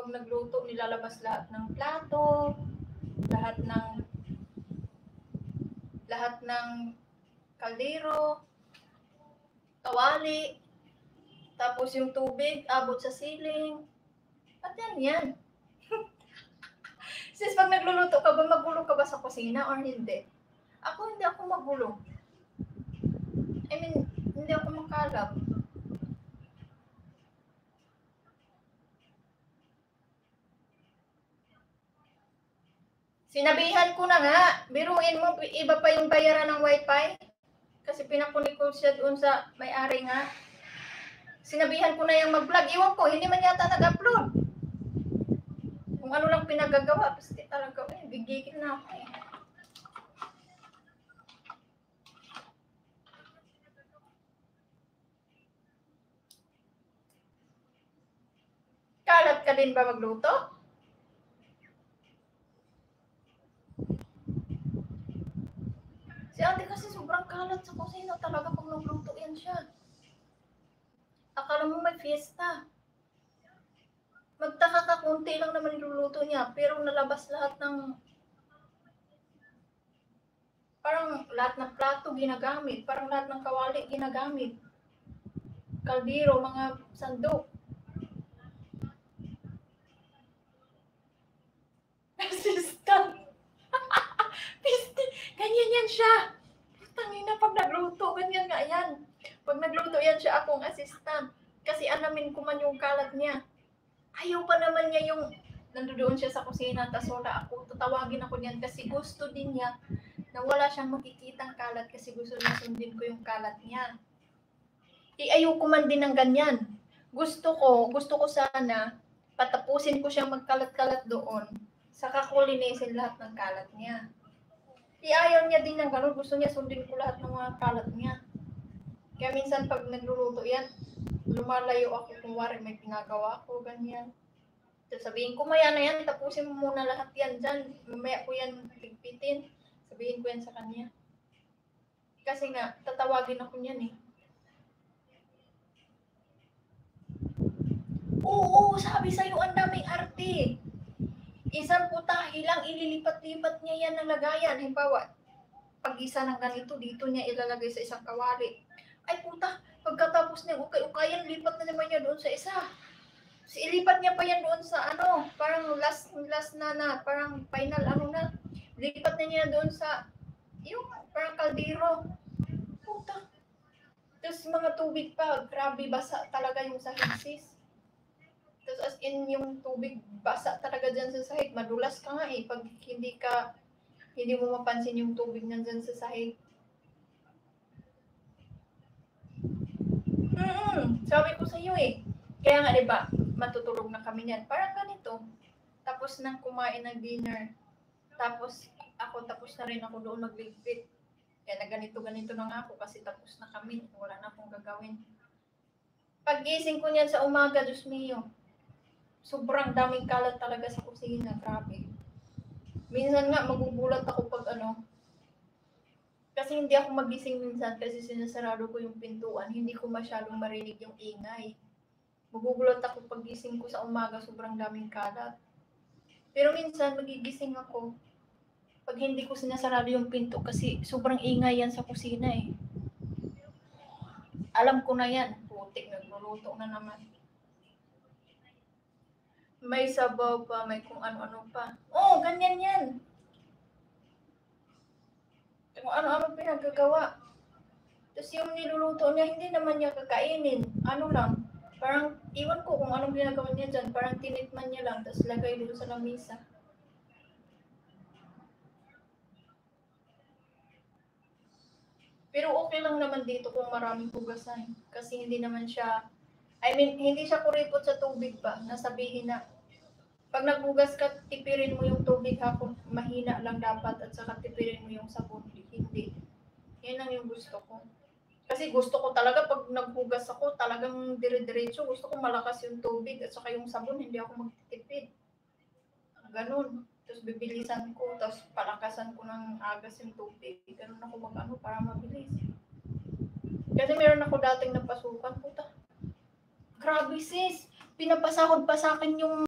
pag nagluto, nilalabas lahat ng plato, lahat ng kaldero, kawali, tapos yung tubig, abot sa ceiling. At yan. Sis, pag nagluluto ka ba, magulo ka ba sa kusina or hindi? Ako, hindi ako magulo. I mean, hindi ako makalap. Sinabihan ko na nga, biruin mo, iba pa yung bayaran ng wifi. Kasi pinakunik ko siya doon sa may-ari nga. Sinabihan ko na yung mag-vlog. Iwan ko, hindi man yata nag-upload. Kung ano lang pinagagawa, basta talaga, bigigil na ako eh. Kalat ka din ba magluto? Si ate kasi sobrang kalat sa kusina talaga pag nagluto yan siya. Akala mo may fiesta. Magtaka ka, kunti lang naman niluluto niya, pero nalabas lahat ng parang lahat ng plato ginagamit, parang lahat ng kawali ginagamit. Kaldero, mga sandok. Assistant. Piste, ganyan yan siya. Tangina, pag nagluto, ganyan nga yan. Pag nagluto yan siya, akong assistant. Kasi alamin ko man yung kalat niya. Ayaw pa naman niya yung nandoon siya sa kusina, tas wala ako. Tatawagin ako niyan kasi gusto din niya na wala siyang makikitang kalat kasi gusto niya sundin ko yung kalat niya. Ayoko man din ng ganyan. Gusto ko sana patapusin ko siyang magkalat-kalat doon. Saka ko linisin lahat ng kalat niya. Ayaw niya din ng gano'n. Gusto niya sundin ko lahat ng mga kalat niya. Kaya minsan pag nagluluto yan, lumalayo ako kung wari may pinagawa ko, ganyan. Sabihin ko, maya na yan, tapusin mo muna lahat yan dyan. Mamaya ko yan pigpitin. Sabihin ko yan sa kanya. Kasi nga, tatawagin ako niyan eh. Oo, sabi sa'yo, ang daming arte. Isang putahe lang, ililipat-lipat niya yan ng lagayan. Halimbawa, pag isa ng ganito, dito niya ilalagay sa isang kawali. Ay puta, pagkatapos niya, ukay-ukayan, lipat na naman niya doon sa isa. Ilipat niya pa yan doon sa parang last na, parang final na. Lipat na niya doon sa, yung parang kaldero. Puta. Tapos mga tubig pa, grabe, basa talaga yung sahig, sis. Tapos as in yung tubig, basa talaga dyan sa sahig. Madulas ka nga eh, pag hindi mo mapansin yung tubig nandyan sa sahig. Sabi ko sa iyo eh. Kaya nga diba, matutulog na kami niyan. Parang ganito. Tapos nang kumain ng dinner. Tapos na rin ako doon magligpit. Kaya na ganito na nga ako kasi tapos na kami. Wala na akong gagawin. Paggising ko niyan sa umaga, Diyos mio, sobrang daming kalat talaga sa kusina. Grabe. Minsan nga, magugulat ako pag kasi hindi ako magising minsan kasi sinasarado ko yung pintuan. Hindi ko masyadong marinig yung ingay. Magugulat ako pag gising ko sa umaga, sobrang daming kalat. Pero minsan, magigising ako pag hindi ko sinasarado yung pinto kasi sobrang ingay yan sa kusina eh. Alam ko na yan. Putik, nagluluto na naman. May sabaw pa, may kung ano-ano pa. Oo, ganyan yan. Kung ano-ano pinagagawa. Tapos yung niluluto niya, hindi naman niya kakainin. Ano lang, parang iwan ko kung anong ginagawa niya dyan. Parang tinitman niya lang, tapos lagay dito sa lamisa. Pero okay lang naman dito kung maraming hugasan. Kasi hindi naman siya, hindi siya kuripot sa tubig ba. Nasabihin na, pag naghugas ka, tipirin mo yung tubig hapon, mahina lang dapat at saka tipirin mo yung sabon. Hindi. Yan lang yung gusto ko. Kasi gusto ko talaga pag naghugas ako, talagang dire-diretso. Gusto ko malakas yung tubig at saka yung sabon, hindi ako magtitipid. Ganun. Tapos bibilisan ko, tapos palakasan ko ng agas yung tubig. Ganun ako para mabilis. Kasi meron ako dating napasukan. Puta. Grabe sis, pinapasahod pa sa akin yung